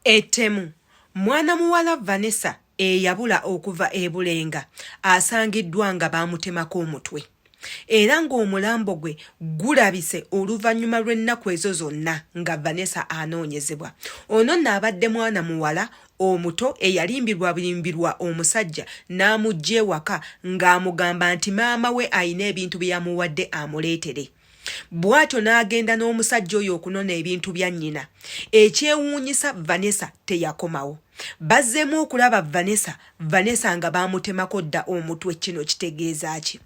Ettemu mwana muwala Vanessa eyabula okuva e Bulenga asangiddwa nga baamutemako omutwe. Era ng'omulambo gwe gulabise oluvannyuma lw'ennaku ezo zonna nga Vanessa anoonyezebwa. Ono n'abadde mwana muwala omuto eyalimbirwa omusajja n'amugya ewaka ng'amugamba nti maama we ayina ebintu bye yamuwadde amuleetere. Bw'atyo n'agenda n'omusajja oyo okunona ebintu bya nnyina. Ekyewuunyisa Vanessa teyakomawo. Bazzeemu okulaba Vanessa nga baamutemako dda omutwe. Kino kitegeeza ki?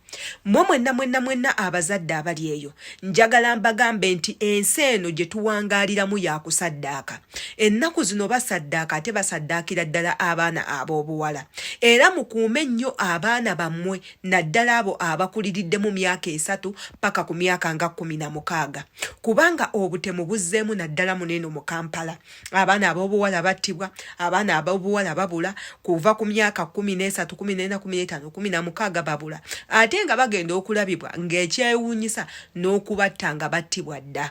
Mmwe mwenna abazadde abali eyo, njagala mbagambe nti ensi eno gye tuwangaaliramu yakusaddaaka. Ennaku zino basaddaaka ate basaddaakira ddala abaana ab'obuwala. Era mukuume nnyo abaana bammwe naddala abo abakuliridde mu myaka 3 paka ku myaka nga 16. Kubanga obutemu buzzeemu naddala muneeno mu Kampala. Abaana ab'obuwala battibwa, abaana ab'obuwala babula kuva ku myaka 13, 14, 15, 16 babula. Ate nga bagenda okulabibwa ng'ekyewuunyisa n'okubatta nga battibwa dda.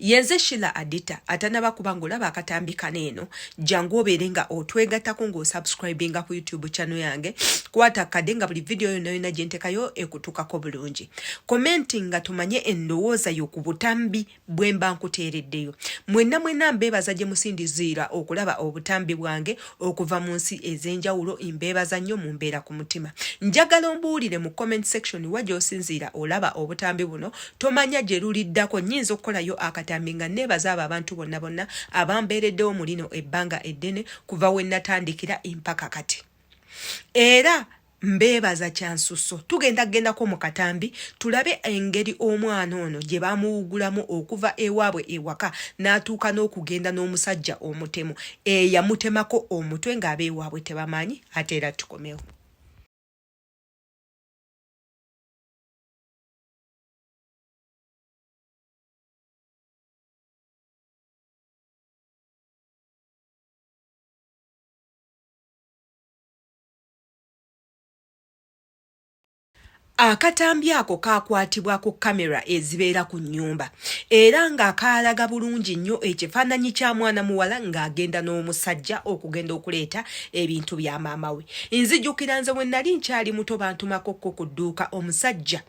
Yenze Sheila Adita atanaba kubanga olaba akatambi kaneeno jangu obeere nga otwegattako ng'osubscribinga ku YouTube channel yange. Kwata kade nga buli video yonna gye ntekayo ekutukako bulungi. Commenting nga tumanye endowooza yo ku butambi bwe mba nkuteereddeyo. Mwenna mbeebaza gye musindiziira okulaba obutambi bwange okuva mu nsi ez'enjawulo. Mbeebaza nnyo mu mbeera ku mutima. Njagala ombuulire mu comment section wa gy'osinziira olaba obutambi buno. Tomanya gye luliddako, nnyinza okukolayo akatambi nga neebaza abo abantu bonna abambeereddewo mu lino ebbanga eddene kuva we natandikira mpaka kati. Era mbeebaza kyansusso. Tugendako mu katambi tulabe engeri omwana ono gye baamuwugulamu okuva ewaabwe ewaka n'atuuka n'okugenda n'omusajja omutemu eyamutemako omutwe ng'abeewaabwe tebamanyi. Ate era tukomewo. Akatambi ako kakwatibwa ku kamera ezibeera ku nnyumba era nga kaalaga bulungi nnyo ekifaananyi kya mwana muwala ng'agenda n'omusajja okugenda okuleeta ebintu bya maama we. Nzijukira nze bwe nali nkyali muto bantumako ku dduuka omusajja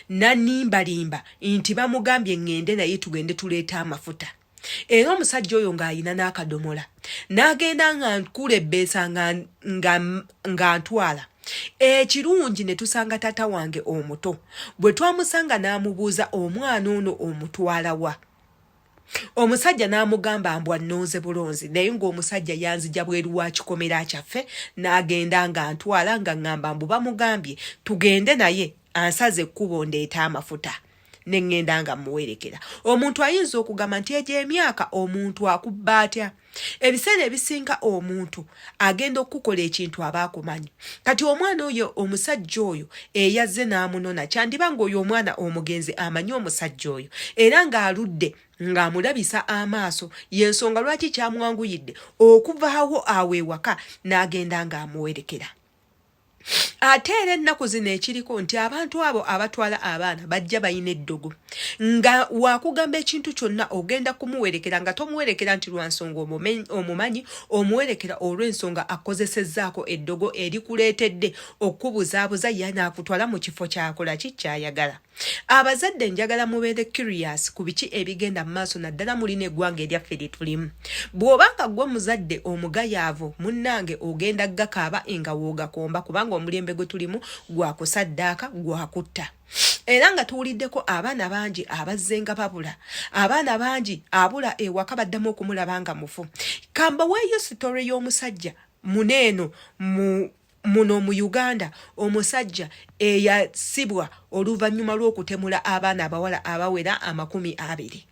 nanimbalimba nti bamugambye ngende naye tugende tuleeta amafuta. Era omusajja oyo ng'ayina n'akadomola n'agenda nga nkula ebbeesa nga ntwala. Ekirungi ne tusanga tata wange omuto. Bwe twamusanga n'amubuuza omwana ono omutwala wa. Omusajja n'amugamba mbwa nnonze bulonzi, naye ng'omusajja yanzija bweru wa kikomera kyaffe n'agenda nga ntwala nga ngamba mbu bamugambye tugende naye ansaze ekkubo ndeeta amafuta. Nengenda nga muwerekera. Omuntu ayinza okugamba nti emyaka omuntu akubba atya. Ebiseera ebisinga omuntu agenda okukola ekintu abaakumanyi. Kati omwana oyo omusajja oyo eyazze n'amunona kyandiba ng'oyo omwana omugenzi amanyi omusajja oyo era ng'aludde ng'amulabisa amaaso y'ensonga lwaki kyamwanguyidde okuvaawo awo ewaka n'agenda ng'amuwerekera. Ate era ennaku zino ekiriko nti abantu abo abatwala abaana bajja bayina eddogo nga wakugamba ekintu kyonna ogenda kumuwerekera nga tomuwerekera nti lwa nsonga omumanyi, omuwerekera olw'ensonga akozesezzaako eddogo erikuleetedde okubuzaabuza ye n'akutwala mu kifo kyakola kyayagala. Abazadde njagala mubeere curious ku biki ebigenda mu maaso naddala mulina eggwanga eryaffe lye tulimu. Bw'obanga gwe muzadde omugayaavu munnange ogenda gakaaba nga woogakomba kubanga omulembe gwe tulimu gwa kusaddaaka gwa kutta. Era nga tuwuliddeko abaana bangi abazzenga babula. Abaana bangi abula ewaka baddamu okumulaba nga mufu. Kamba weeyo sitore y'omusajja muneeno muno mu Uganda omusajja eyasibwa oluvannyuma lw'okutemula abaana abawala abawera 20.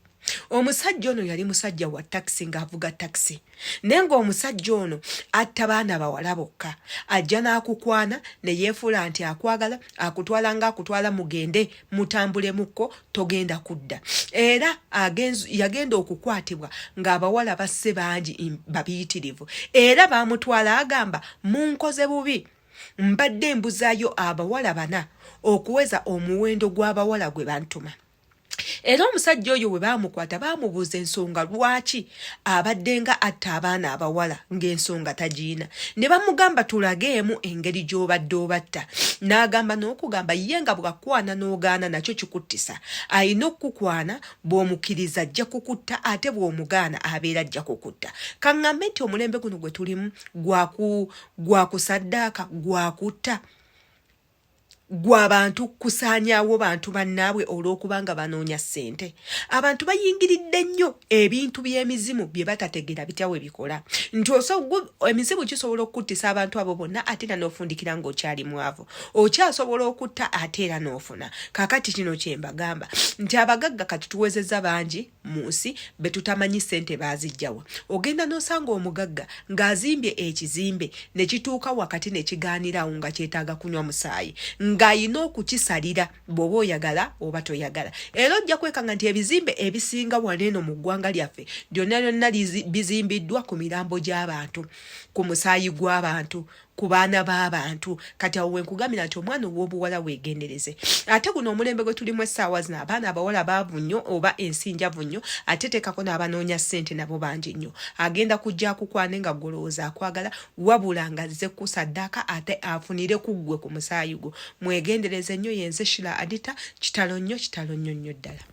Omusajja ono yali musajja wa taxi ng'avuga taxi. Naye ng'omusajja ono atta baana bawala bokka. Ajja n'akukwana ne yeefuula nti akwagala akutwala ng'akutwala mugende mutambulemu togenda kudda. Era yagenda okukwatibwa ng'abawala basse bangi babiyitirivu. Era baamutwala agamba munkoze bubi. Mbadde mbuzaayo abawala 4 okuweza omuwendo gw'abawala gwe bantuma. Era omusajja oyo bwe baamukwata baamubuuza ensonga lwaki abadde nga atta abaana abawala ng'ensonga tagiina. Ne bamugamba tulageemu engeri gy'obadde obatta. N'agamba n'okugamba ye nga bw'akwana n'ogaana nakyo kikuttisa. Ayina okukukwana bw'omukkiriza ajja kukutta ate bw'omugaana abeera ajja kukutta. Kaŋŋambe nti omulembe guno gwe tulimu gwa kusaddaaka gwa kutta. Gwabantu kusaanyaawo bantu bannaabwe olw'okubanga banoonya ssente. Abantu bayingiridde nnyo ebintu by'emizimu bye batategeera bitya we bikola. Nti emizimu kisobola okuttisa abantu abo bonna ate era n'ofundikira ng'okyali mwavu. Okyasobola okutta ate era n'ofuna. Kaakati kino kye mbagamba nti abagagga kati tuwezezza bangi mu nsi be tutamanyi ssente baaziggyawa. Ogenda n'osanga omugagga ng'azimbye ekizimbe ne kituuka wakati ne kigaanirawo nga kyetaaga kunywa musaayi. Ng'ayina okukisalira bw'oba oyagala oba toyagala. Era ojja kwekanga nti ebizimbe ebisinga waneeno mu ggwanga lyaffe byonna bizimbiddwa ku mirambo gy'abantu, ku musaayi gw'abantu, ku baana b'abantu. Kati awo wenkugamira nti omwana ow'obuwala weegendereze. Ate guno omulembe gwe tulimu essaawa zino abaana abawala baavu nnyo oba ensinjavu nnyo, ate tekako n'abanoonya ssente nabo bangi nnyo. Agenda kujja akukwane nga golowooza akwagala wabula ngazze kusaddaaka ate afunire ku ggwe ku musaayi gwo. Mwegendereze nnyo. Yenze Shila Adita, kitalo nnyo nnyo ddala.